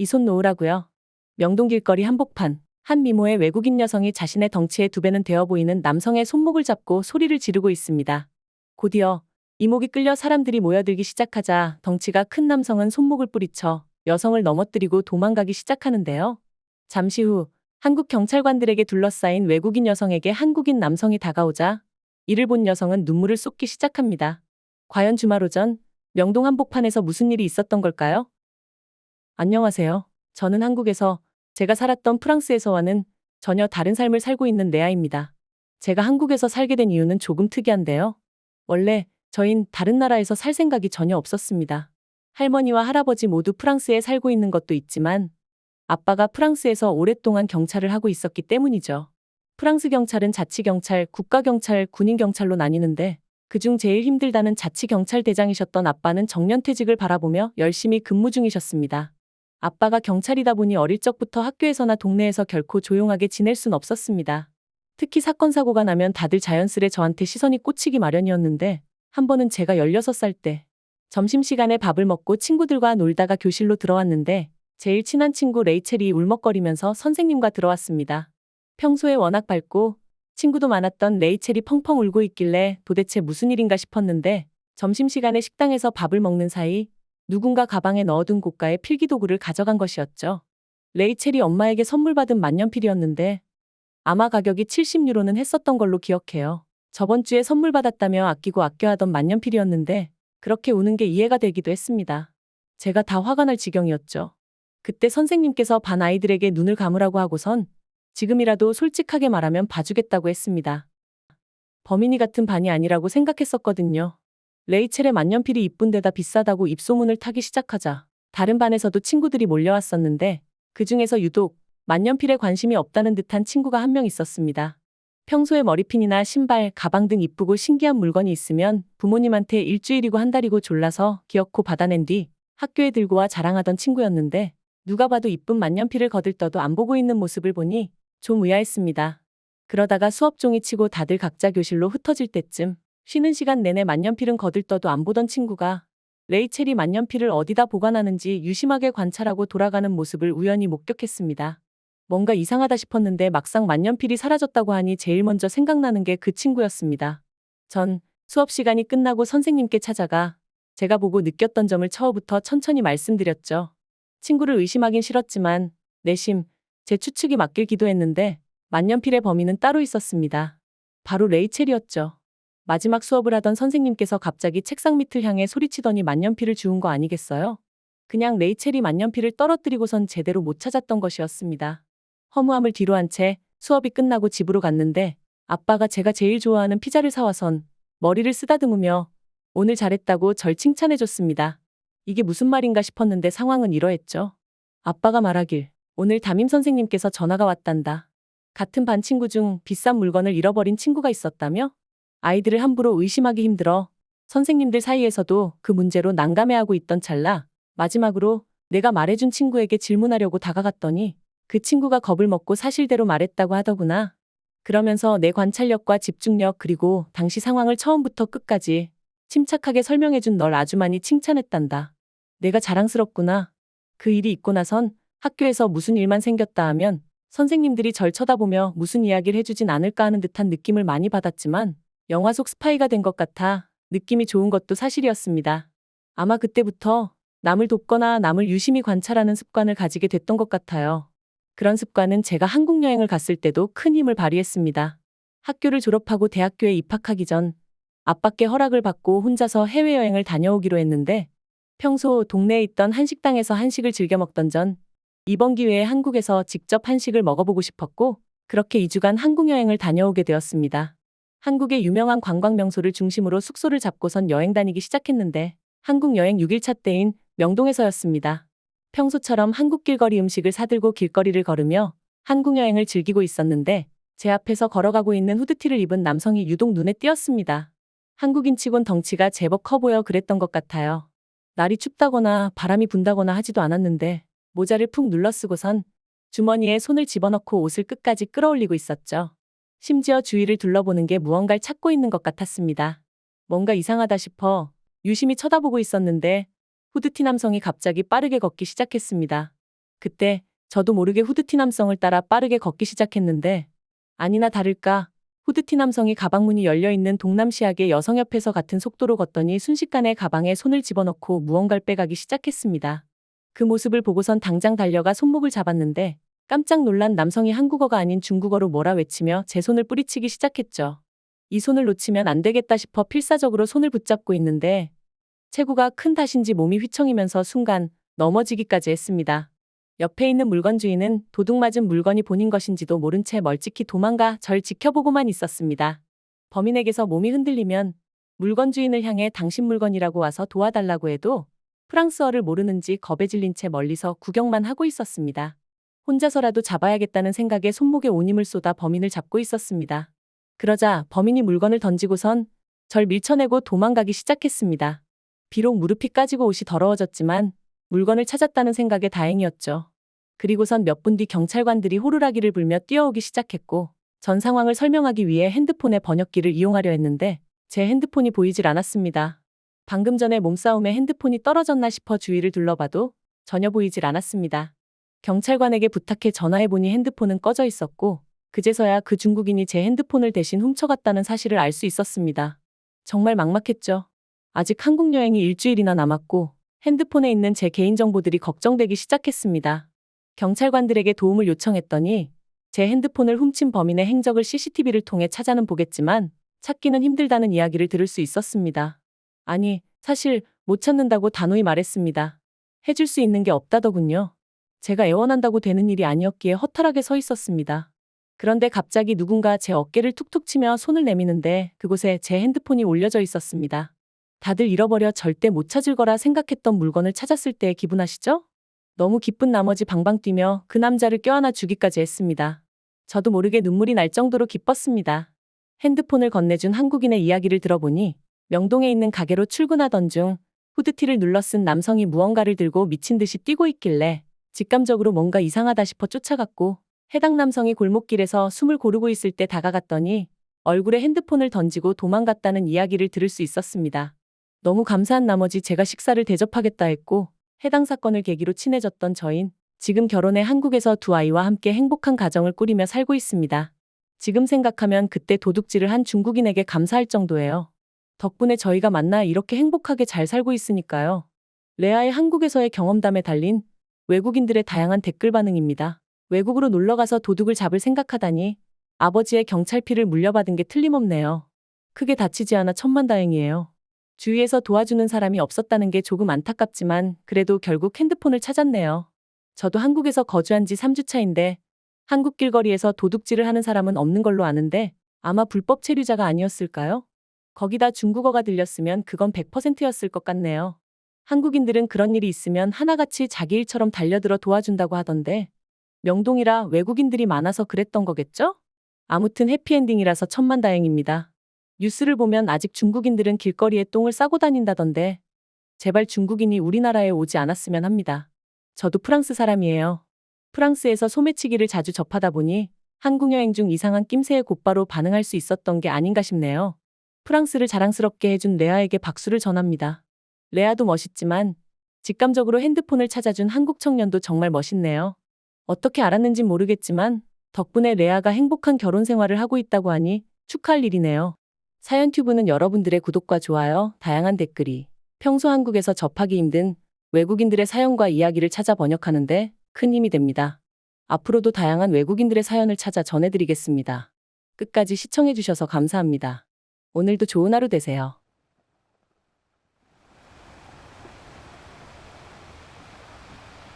이 손 놓으라고요. 명동 길거리 한복판. 한 미모의 외국인 여성이 자신의 덩치의 2배는 되어 보이는 남성의 손목을 잡고 소리를 지르고 있습니다. 곧이어 이목이 끌려 사람들이 모여들기 시작하자 덩치가 큰 남성은 손목을 뿌리쳐 여성을 넘어뜨리고 도망가기 시작하는데요. 잠시 후 한국 경찰관들에게 둘러싸인 외국인 여성에게 한국인 남성이 다가오자 이를 본 여성은 눈물을 쏟기 시작합니다. 과연 주말 오전 명동 한복판에서 무슨 일이 있었던 걸까요? 안녕하세요. 저는 한국에서 제가 살았던 프랑스에서와는 전혀 다른 삶을 살고 있는 레아입니다. 제가 한국에서 살게 된 이유는 조금 특이한데요. 원래 저흰 다른 나라에서 살 생각이 전혀 없었습니다. 할머니와 할아버지 모두 프랑스에 살고 있는 것도 있지만 아빠가 프랑스에서 오랫동안 경찰을 하고 있었기 때문이죠. 프랑스 경찰은 자치경찰, 국가경찰, 군인경찰로 나뉘는데 그중 제일 힘들다는 자치경찰대장이셨던 아빠는 정년퇴직을 바라보며 열심히 근무 중이셨습니다. 아빠가 경찰이다 보니 어릴 적부터 학교에서나 동네에서 결코 조용하게 지낼 순 없었습니다. 특히 사건 사고가 나면 다들 자연스레 저한테 시선이 꽂히기 마련이었는데 한 번은 제가 16살 때 점심시간에 밥을 먹고 친구들과 놀다가 교실로 들어왔는데 제일 친한 친구 레이첼이 울먹거리면서 선생님과 들어왔습니다. 평소에 워낙 밝고 친구도 많았던 레이첼이 펑펑 울고 있길래 도대체 무슨 일인가 싶었는데 점심시간에 식당에서 밥을 먹는 사이 누군가 가방에 넣어둔 고가의 필기도구를 가져간 것이었죠. 레이첼이 엄마에게 선물 받은 만년필이었는데 아마 가격이 70유로는 했었던 걸로 기억해요. 저번 주에 선물 받았다며 아끼고 아껴하던 만년필이었는데 그렇게 우는 게 이해가 되기도 했습니다. 제가 다 화가 날 지경이었죠. 그때 선생님께서 반 아이들에게 눈을 감으라고 하고선 지금이라도 솔직하게 말하면 봐주겠다고 했습니다. 범인이 같은 반이 아니라고 생각했었거든요. 레이첼의 만년필이 이쁜 데다 비싸다고 입소문을 타기 시작하자 다른 반에서도 친구들이 몰려왔었는데 그 중에서 유독 만년필에 관심이 없다는 듯한 친구가 한 명 있었습니다. 평소에 머리핀이나 신발, 가방 등 이쁘고 신기한 물건이 있으면 부모님한테 일주일이고 한 달이고 졸라서 기어코 받아낸 뒤 학교에 들고 와 자랑하던 친구였는데 누가 봐도 이쁜 만년필을 거들떠도 안 보고 있는 모습을 보니 좀 의아했습니다. 그러다가 수업 종이 치고 다들 각자 교실로 흩어질 때쯤 쉬는 시간 내내 만년필은 거들떠도 안 보던 친구가 레이첼이 만년필을 어디다 보관하는지 유심하게 관찰하고 돌아가는 모습을 우연히 목격했습니다. 뭔가 이상하다 싶었는데 막상 만년필이 사라졌다고 하니 제일 먼저 생각나는 게 그 친구였습니다. 전 수업 시간이 끝나고 선생님께 찾아가 제가 보고 느꼈던 점을 처음부터 천천히 말씀드렸죠. 친구를 의심하긴 싫었지만 내심 제 추측이 맞길 기도했는데 만년필의 범인은 따로 있었습니다. 바로 레이첼이었죠. 마지막 수업을 하던 선생님께서 갑자기 책상 밑을 향해 소리치더니 만년필을 주운 거 아니겠어요? 그냥 레이첼이 만년필을 떨어뜨리고선 제대로 못 찾았던 것이었습니다. 허무함을 뒤로 한 채 수업이 끝나고 집으로 갔는데 아빠가 제가 제일 좋아하는 피자를 사와선 머리를 쓰다듬으며 오늘 잘했다고 절 칭찬해줬습니다. 이게 무슨 말인가 싶었는데 상황은 이러했죠. 아빠가 말하길 오늘 담임 선생님께서 전화가 왔단다. 같은 반 친구 중 비싼 물건을 잃어버린 친구가 있었다며? 아이들을 함부로 의심하기 힘들어 선생님들 사이에서도 그 문제로 난감해하고 있던 찰나 마지막으로 내가 말해준 친구에게 질문하려고 다가갔더니 그 친구가 겁을 먹고 사실대로 말했다고 하더구나. 그러면서 내 관찰력과 집중력 그리고 당시 상황을 처음부터 끝까지 침착하게 설명해준 널 아주 많이 칭찬했단다. 내가 자랑스럽구나. 그 일이 있고 나선 학교에서 무슨 일만 생겼다 하면 선생님들이 절 쳐다보며 무슨 이야기를 해주진 않을까 하는 듯한 느낌을 많이 받았지만 영화 속 스파이가 된 것 같아 느낌이 좋은 것도 사실이었습니다. 아마 그때부터 남을 돕거나 남을 유심히 관찰하는 습관을 가지게 됐던 것 같아요. 그런 습관은 제가 한국 여행을 갔을 때도 큰 힘을 발휘했습니다. 학교를 졸업하고 대학교에 입학하기 전 아빠께 허락을 받고 혼자서 해외여행을 다녀오기로 했는데 평소 동네에 있던 한식당에서 한식을 즐겨 먹던 전 이번 기회에 한국에서 직접 한식을 먹어보고 싶었고 그렇게 2주간 한국 여행을 다녀오게 되었습니다. 한국의 유명한 관광 명소를 중심으로 숙소를 잡고선 여행 다니기 시작했는데 한국 여행 6일차 때인 명동에서였습니다. 평소처럼 한국 길거리 음식을 사들고 길거리를 걸으며 한국 여행을 즐기고 있었는데 제 앞에서 걸어가고 있는 후드티를 입은 남성이 유독 눈에 띄었습니다. 한국인치곤 덩치가 제법 커 보여 그랬던 것 같아요. 날이 춥다거나 바람이 분다거나 하지도 않았는데 모자를 푹 눌러쓰고선 주머니에 손을 집어넣고 옷을 끝까지 끌어올리고 있었죠. 심지어 주위를 둘러보는 게 무언가를 찾고 있는 것 같았습니다. 뭔가 이상하다 싶어 유심히 쳐다보고 있었는데 후드티 남성이 갑자기 빠르게 걷기 시작했습니다. 그때 저도 모르게 후드티 남성을 따라 빠르게 걷기 시작했는데 아니나 다를까 후드티 남성이 가방 문이 열려있는 동남시약의 여성 옆에서 같은 속도로 걷더니 순식간에 가방에 손을 집어넣고 무언가를 빼가기 시작했습니다. 그 모습을 보고선 당장 달려가 손목을 잡았는데 깜짝 놀란 남성이 한국어가 아닌 중국어로 뭐라 외치며 제 손을 뿌리치기 시작했죠. 이 손을 놓치면 안 되겠다 싶어 필사적으로 손을 붙잡고 있는데 체구가 큰 탓인지 몸이 휘청이면서 순간 넘어지기까지 했습니다. 옆에 있는 물건 주인은 도둑 맞은 물건이 본인 것인지도 모른 채 멀찍이 도망가 절 지켜보고만 있었습니다. 범인에게서 몸이 흔들리면 물건 주인을 향해 당신 물건이라고 와서 도와달라고 해도 프랑스어를 모르는지 겁에 질린 채 멀리서 구경만 하고 있었습니다. 혼자서라도 잡아야겠다는 생각에 손목에 온 힘을 쏟아 범인을 잡고 있었습니다. 그러자 범인이 물건을 던지고선 절 밀쳐내고 도망가기 시작했습니다. 비록 무릎이 까지고 옷이 더러워졌지만 물건을 찾았다는 생각에 다행이었죠. 그리고선 몇 분 뒤 경찰관들이 호루라기를 불며 뛰어오기 시작했고 전 상황을 설명하기 위해 핸드폰의 번역기를 이용하려 했는데 제 핸드폰이 보이질 않았습니다. 방금 전에 몸싸움에 핸드폰이 떨어졌나 싶어 주위를 둘러봐도 전혀 보이질 않았습니다. 경찰관에게 부탁해 전화해보니 핸드폰은 꺼져 있었고 그제서야 그 중국인이 제 핸드폰을 대신 훔쳐갔다는 사실을 알 수 있었습니다. 정말 막막했죠. 아직 한국 여행이 일주일이나 남았고 핸드폰에 있는 제 개인정보들이 걱정되기 시작했습니다. 경찰관들에게 도움을 요청했더니 제 핸드폰을 훔친 범인의 행적을 CCTV를 통해 찾아는 보겠지만 찾기는 힘들다는 이야기를 들을 수 있었습니다. 아니, 사실 못 찾는다고 단호히 말했습니다. 해줄 수 있는 게 없다더군요. 제가 애원한다고 되는 일이 아니었기에 허탈하게 서 있었습니다. 그런데 갑자기 누군가 제 어깨를 툭툭 치며 손을 내미는데 그곳에 제 핸드폰이 올려져 있었습니다. 다들 잃어버려 절대 못 찾을 거라 생각했던 물건을 찾았을 때의 기분 아시죠? 너무 기쁜 나머지 방방 뛰며 그 남자를 껴안아 주기까지 했습니다. 저도 모르게 눈물이 날 정도로 기뻤습니다. 핸드폰을 건네준 한국인의 이야기를 들어보니 명동에 있는 가게로 출근하던 중 후드티를 눌러 쓴 남성이 무언가를 들고 미친 듯이 뛰고 있길래 직감적으로 뭔가 이상하다 싶어 쫓아갔고 해당 남성이 골목길에서 숨을 고르고 있을 때 다가갔더니 얼굴에 핸드폰을 던지고 도망갔다는 이야기를 들을 수 있었습니다. 너무 감사한 나머지 제가 식사를 대접하겠다 했고 해당 사건을 계기로 친해졌던 저흰 지금 결혼해 한국에서 두 아이와 함께 행복한 가정을 꾸리며 살고 있습니다. 지금 생각하면 그때 도둑질을 한 중국인에게 감사할 정도예요. 덕분에 저희가 만나 이렇게 행복하게 잘 살고 있으니까요. 레아의 한국에서의 경험담에 달린 외국인들의 다양한 댓글 반응입니다. 외국으로 놀러가서 도둑을 잡을 생각하다니 아버지의 경찰피를 물려받은 게 틀림없네요. 크게 다치지 않아 천만다행이에요. 주위에서 도와주는 사람이 없었다는 게 조금 안타깝지만 그래도 결국 핸드폰을 찾았네요. 저도 한국에서 거주한 지 3주 차인데 한국 길거리에서 도둑질을 하는 사람은 없는 걸로 아는데 아마 불법 체류자가 아니었을까요? 거기다 중국어가 들렸으면 그건 100%였을 것 같네요. 한국인들은 그런 일이 있으면 하나같이 자기 일처럼 달려들어 도와준다고 하던데 명동이라 외국인들이 많아서 그랬던 거겠죠? 아무튼 해피엔딩이라서 천만다행입니다. 뉴스를 보면 아직 중국인들은 길거리에 똥을 싸고 다닌다던데 제발 중국인이 우리나라에 오지 않았으면 합니다. 저도 프랑스 사람이에요. 프랑스에서 소매치기를 자주 접하다 보니 한국 여행 중 이상한 낌새에 곧바로 반응할 수 있었던 게 아닌가 싶네요. 프랑스를 자랑스럽게 해준 레아에게 박수를 전합니다. 레아도 멋있지만 직감적으로 핸드폰을 찾아준 한국 청년도 정말 멋있네요. 어떻게 알았는진 모르겠지만 덕분에 레아가 행복한 결혼 생활을 하고 있다고 하니 축하할 일이네요. 사연튜브는 여러분들의 구독과 좋아요, 다양한 댓글이 평소 한국에서 접하기 힘든 외국인들의 사연과 이야기를 찾아 번역하는데 큰 힘이 됩니다. 앞으로도 다양한 외국인들의 사연을 찾아 전해드리겠습니다. 끝까지 시청해주셔서 감사합니다. 오늘도 좋은 하루 되세요.